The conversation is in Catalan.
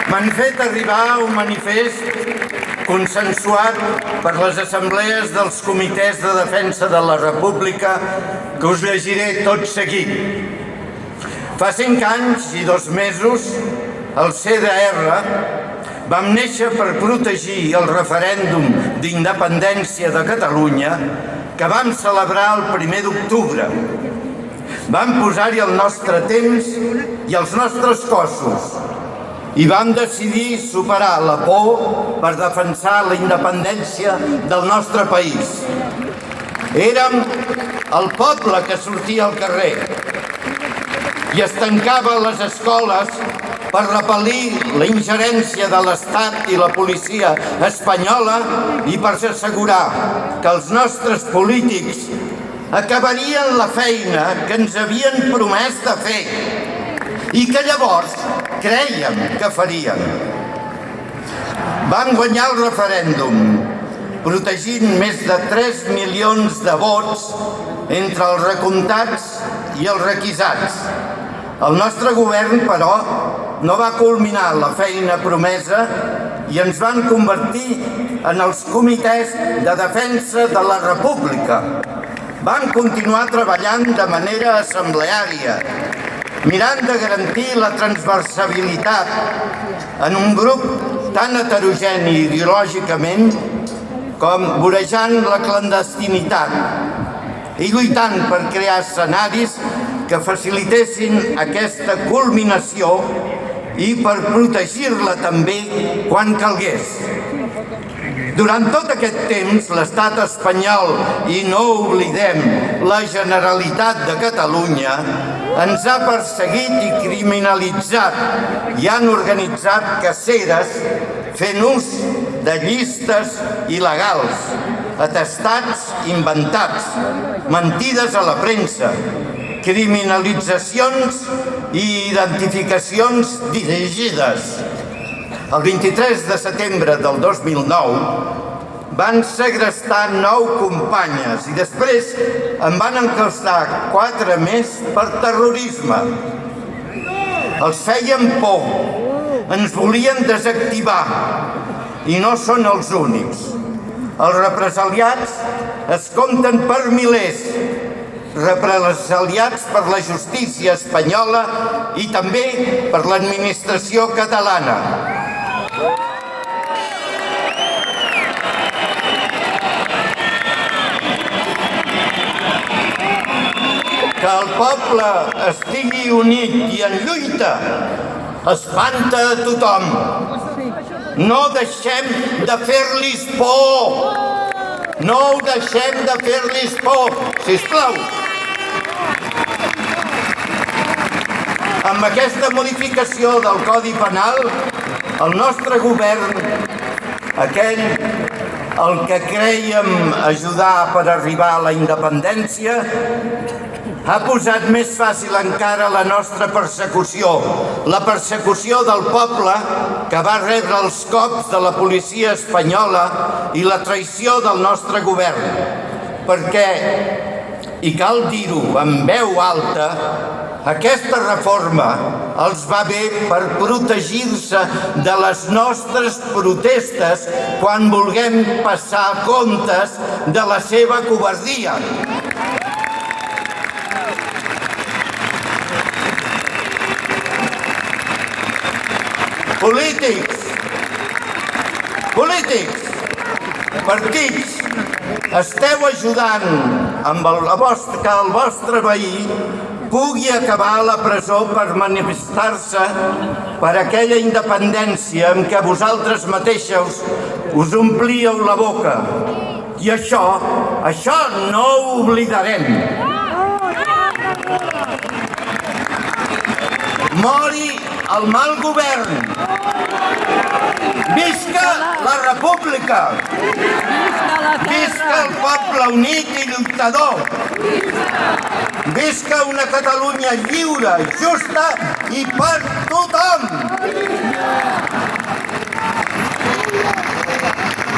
M'han fet arribar un manifest consensuat per les assemblees dels comitès de defensa de la República que us llegiré tot seguit. Fa 5 anys i 2 mesos, el CDR vam néixer per protegir el referèndum d'independència de Catalunya que vam celebrar el 1er d'octubre. Vam posar-hi el nostre temps i els nostres cossos i vam decidir superar la por per defensar la independència del nostre país. Érem el poble que sortia al carrer i es tancava a les escoles per repel·lir la ingerència de l'Estat i la policia espanyola i per assegurar que els nostres polítics acabarien la feina que ens havien promès de fer i que llavors crèiem que farien. Vam guanyar el referèndum, protegint més de 3 milions de vots entre els recomptats i els requisats. El nostre govern, però, no va culminar la feina promesa i ens van convertir en els comitès de defensa de la República. Vam continuar treballant de manera assembleària, mirant de garantir la transversalitat en un grup tan heterogeni ideològicament com vorejant la clandestinitat i lluitant per crear escenaris que facilitessin aquesta culminació i per protegir-la també quan calgués. Durant tot aquest temps, l'estat espanyol, i no oblidem la Generalitat de Catalunya, ens ha perseguit i criminalitzat i han organitzat caceres fent ús de llistes il·legals, atestats inventats, mentides a la premsa, criminalitzacions i identificacions dirigides. El 23 de setembre del 2009 van segrestar 9 companyes i després en van encarcerar 4 més per terrorisme. Els feien por, ens volien desactivar i no són els únics. Els represaliats es compten per milers, represaliats per la justícia espanyola i també per l'administració catalana. Que el poble estigui unit i en lluita espanta a tothom. No deixem de fer-los por. No deixem de fer-los por, sisplau. Amb aquesta modificació del Codi Penal, el nostre govern, aquell el que crèiem ajudar per arribar a la independència, ha posat més fàcil encara la nostra persecució, la persecució del poble que va rebre els cops de la policia espanyola i la traïció del nostre govern. Perquè, i cal dir-ho amb veu alta, aquesta reforma els va bé per protegir-se de les nostres protestes quan vulguem passar comptes de la seva covardia. Polítics, partits, esteu ajudant que el vostre veí pugui acabar a la presó per manifestar-se per aquella independència amb què vosaltres mateixos us omplíeu la boca. I això no ho oblidarem. Mori el mal govern! Visca la República! Visca el poble unit i lluitador! Visca una Catalunya lliure, justa i per tothom!